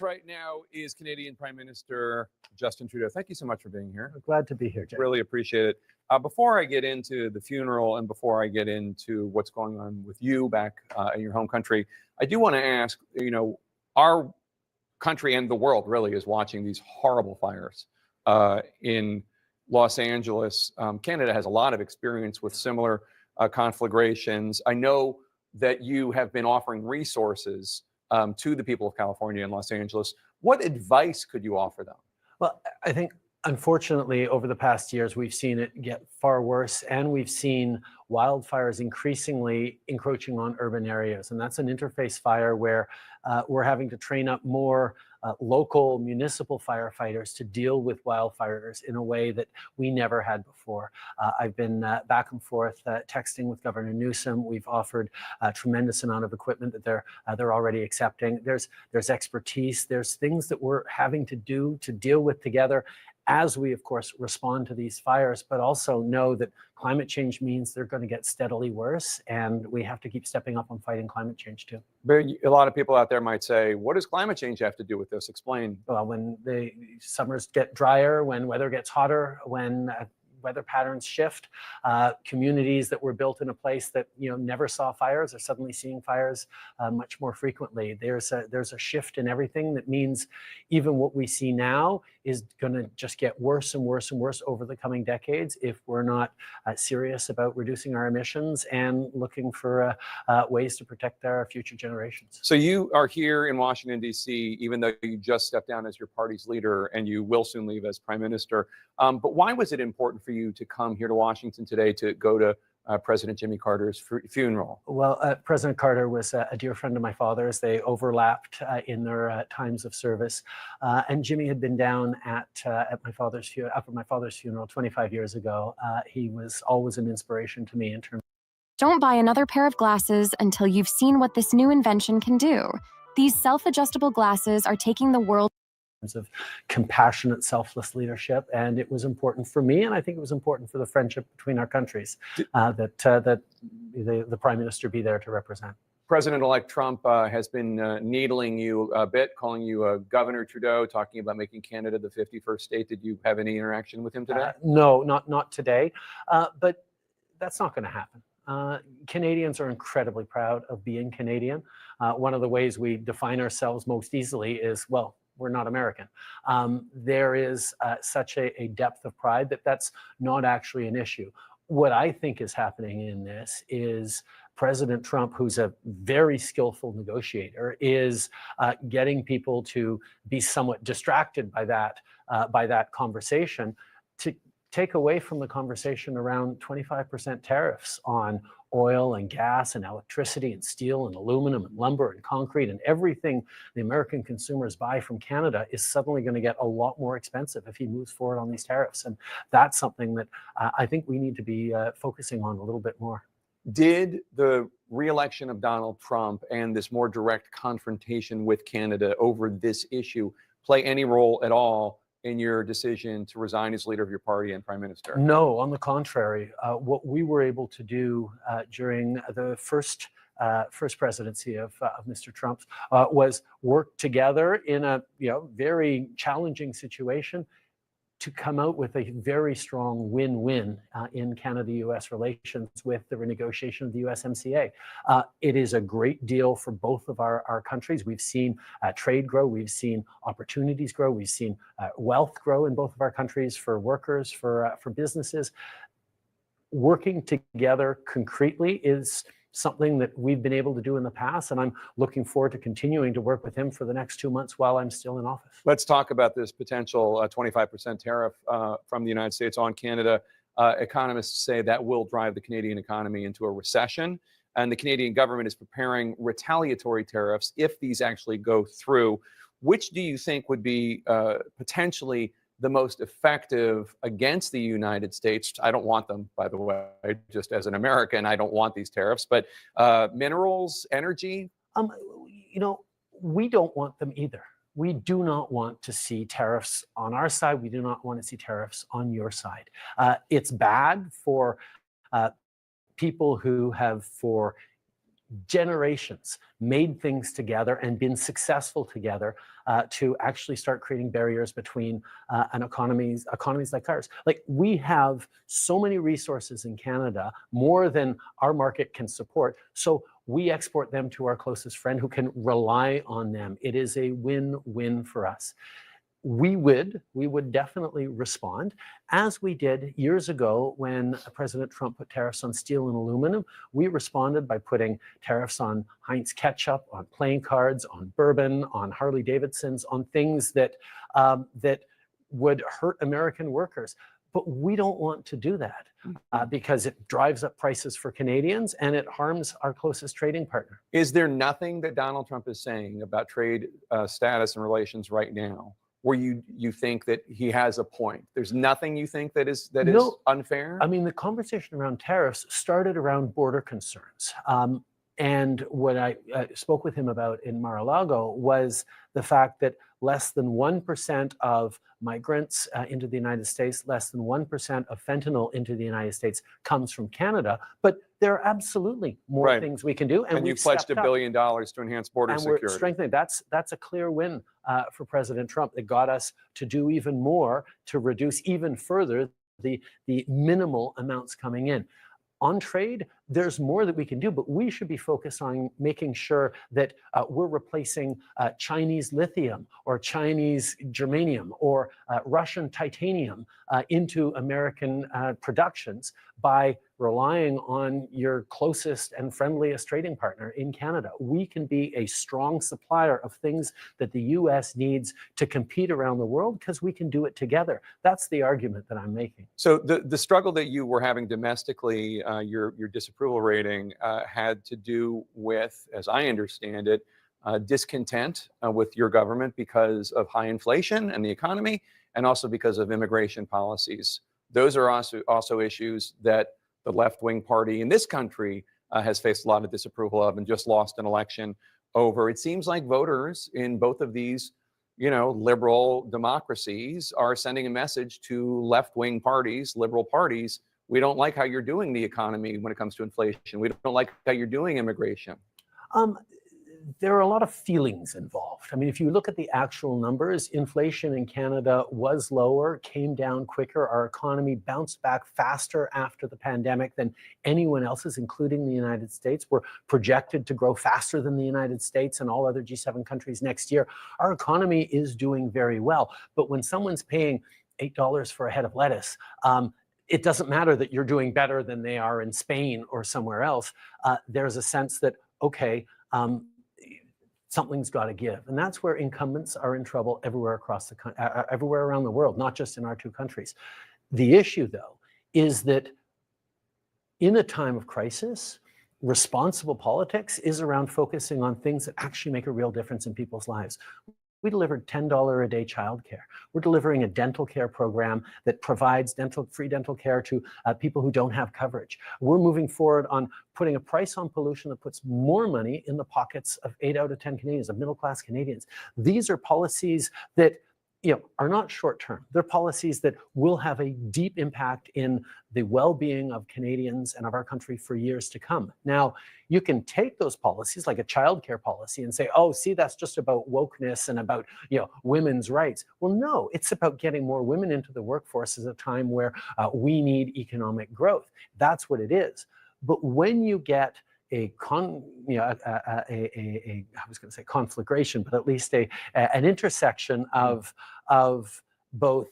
Right now is Canadian Prime Minister Justin Trudeau. Thank you so much for being here. I'm glad to be here, Jay. Really appreciate it. Before I get into the funeral and before I get into what's going on with you back in your home country, I do want to ask, our country and the world really is watching these horrible fires in Los Angeles. Canada has a lot of experience with similar conflagrations. I know that you have been offering resources to the people of California and Los Angeles. What advice could you offer them? Well, I think, unfortunately, over the past years, we've seen it get far worse, and we've seen wildfires increasingly encroaching on urban areas. And that's an interface fire where we're having to train up more local municipal firefighters to deal with wildfires in a way that we never had before. I've been back and forth texting with Governor Newsom. We've offered a tremendous amount of equipment that they're already accepting. There's expertise. There's things that we're having to do to deal with together as we, of course, respond to these fires, but also know that climate change means they're going to get steadily worse, and we have to keep stepping up on fighting climate change too. But a lot of people out there might say, what does climate change have to do with this? Explain. Well, when the summers get drier, when weather gets hotter, when weather patterns shift, communities that were built in a place that never saw fires are suddenly seeing fires much more frequently. There's a shift in everything that means even what we see now is going to just get worse and worse and worse over the coming decades if we're not serious about reducing our emissions and looking for ways to protect our future generations. So you are here in Washington, D.C., even though you just stepped down as your party's leader and you will soon leave as prime minister. But why was it important for you to come here to Washington today to go to President Jimmy Carter's funeral? Well, President Carter was a dear friend of my father's. They overlapped in their times of service. And Jimmy had been down at my father's funeral 25 years ago. He was always an inspiration to me in terms. Don't buy another pair of glasses until you've seen what this new invention can do. These self-adjustable glasses are taking the world of compassionate, selfless leadership, and it was important for me, and I think it was important for the friendship between our countries that the Prime Minister be there to represent. President-elect Trump has been needling you a bit, calling you Governor Trudeau, talking about making Canada the 51st state. Did you have any interaction with him today? No, not today, but that's not going to happen. Canadians are incredibly proud of being Canadian. One of the ways we define ourselves most easily is, well, we're not American. There is such a depth of pride that's not actually an issue. What I think is happening in this is President Trump, who's a very skillful negotiator, is getting people to be somewhat distracted by that conversation, to take away from the conversation around 25% tariffs on oil and gas and electricity and steel and aluminum and lumber and concrete, and everything the American consumers buy from Canada is suddenly going to get a lot more expensive if he moves forward on these tariffs. And that's something that I think we need to be focusing on a little bit more. Did the re-election of Donald Trump and this more direct confrontation with Canada over this issue play any role at all in your decision to resign as leader of your party and prime minister? No, on the contrary. What we were able to do during the first presidency of Mr. Trump was work together in a very challenging situation to come out with a very strong win-win in Canada-U.S. relations with the renegotiation of the USMCA. It is a great deal for both of our countries. We've seen trade grow, we've seen opportunities grow, we've seen wealth grow in both of our countries for workers, for businesses. Working together concretely is something that we've been able to do in the past, and I'm looking forward to continuing to work with him for the next 2 months while I'm still in office. Let's talk about this potential 25% tariff from the United States on Canada. Economists say that will drive the Canadian economy into a recession, and the Canadian government is preparing retaliatory tariffs if these actually go through. Which do you think would be potentially the most effective against the United States? I don't want them, by the way, just as an American, I don't want these tariffs, but minerals, energy? We don't want them either. We do not want to see tariffs on our side. We do not want to see tariffs on your side. It's bad for people who have for generations made things together and been successful together to actually start creating barriers between economies like ours. Like, we have so many resources in Canada, more than our market can support. So we export them to our closest friend who can rely on them. It is a win-win for us. We would definitely respond, as we did years ago when President Trump put tariffs on steel and aluminum. We responded by putting tariffs on Heinz ketchup, on playing cards, on bourbon, on Harley Davidsons, on things that that would hurt American workers. But we don't want to do that because it drives up prices for Canadians and it harms our closest trading partner. Is there nothing that Donald Trump is saying about trade status and relations right now where you think that he has a point? There's nothing you think that is unfair? I mean, the conversation around tariffs started around border concerns. And what I spoke with him about in Mar-a-Lago was the fact that less than 1% of migrants into the United States, less than 1% of fentanyl into the United States comes from Canada. But there are absolutely more things we can do. And you pledged $1 billion to enhance border security. And we're strengthening. That's a clear win for President Trump that got us to do even more to reduce even further the minimal amounts coming in. On trade, there's more that we can do, but we should be focused on making sure that we're replacing Chinese lithium or Chinese germanium or Russian titanium into American productions by relying on your closest and friendliest trading partner in Canada. We can be a strong supplier of things that the US needs to compete around the world because we can do it together. That's the argument that I'm making. So the struggle that you were having domestically, your disapproval rating had to do with, as I understand it, discontent with your government because of high inflation and the economy, and also because of immigration policies. Those are also issues that the left-wing party in this country has faced a lot of disapproval of and just lost an election over. It seems like voters in both of these, liberal democracies are sending a message to left-wing parties, liberal parties. We don't like how you're doing the economy when it comes to inflation. We don't like how you're doing immigration. There are a lot of feelings involved. I mean, if you look at the actual numbers, inflation in Canada was lower, came down quicker. Our economy bounced back faster after the pandemic than anyone else's, including the United States. We're projected to grow faster than the United States and all other G7 countries next year. Our economy is doing very well. But when someone's paying $8 for a head of lettuce, it doesn't matter that you're doing better than they are in Spain or somewhere else. There's a sense that, okay, something's got to give. And that's where incumbents are in trouble everywhere everywhere around the world, not just in our two countries. The issue, though, is that in a time of crisis, responsible politics is around focusing on things that actually make a real difference in people's lives. We delivered $10 a day childcare. We're delivering a dental care program that provides free dental care to people who don't have coverage. We're moving forward on putting a price on pollution that puts more money in the pockets of 8 out of 10 Canadians, of middle-class Canadians. These are policies that are not short-term. They're policies that will have a deep impact in the well-being of Canadians and of our country for years to come. Now, you can take those policies, like a childcare policy, and say, oh, see, that's just about wokeness and about women's rights. Well, no, it's about getting more women into the workforce at a time where we need economic growth. That's what it is. But when you get I was going to say conflagration, but at least an intersection of both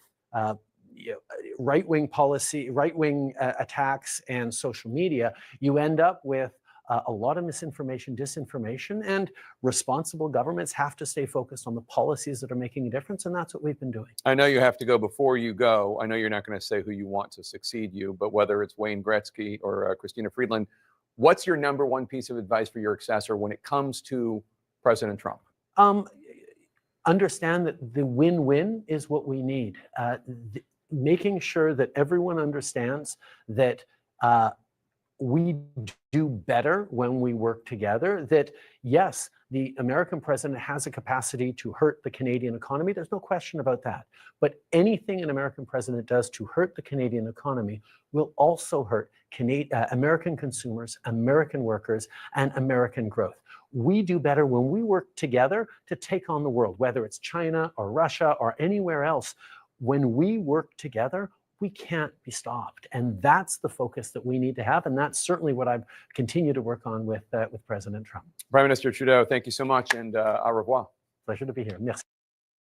right-wing policy, right-wing attacks, and social media, you end up with a lot of misinformation, disinformation, and responsible governments have to stay focused on the policies that are making a difference, and that's what we've been doing. I know you have to go. Before you go, I know you're not going to say who you want to succeed you, but whether it's Wayne Gretzky or Christina Friedland, what's your number one piece of advice for your successor when it comes to President Trump? Understand that the win-win is what we need. Making sure that everyone understands that we do better when we work together, that yes, The American president has a capacity to hurt the Canadian economy. There's no question about that. But anything an American president does to hurt the Canadian economy will also hurt American consumers, American workers, and American growth. We do better when we work together to take on the world, whether it's China or Russia or anywhere else. When we work together, we can't be stopped. And that's the focus that we need to have. And that's certainly what I've continued to work on with President Trump. Prime Minister Trudeau, thank you so much, and au revoir. Pleasure to be here. Merci.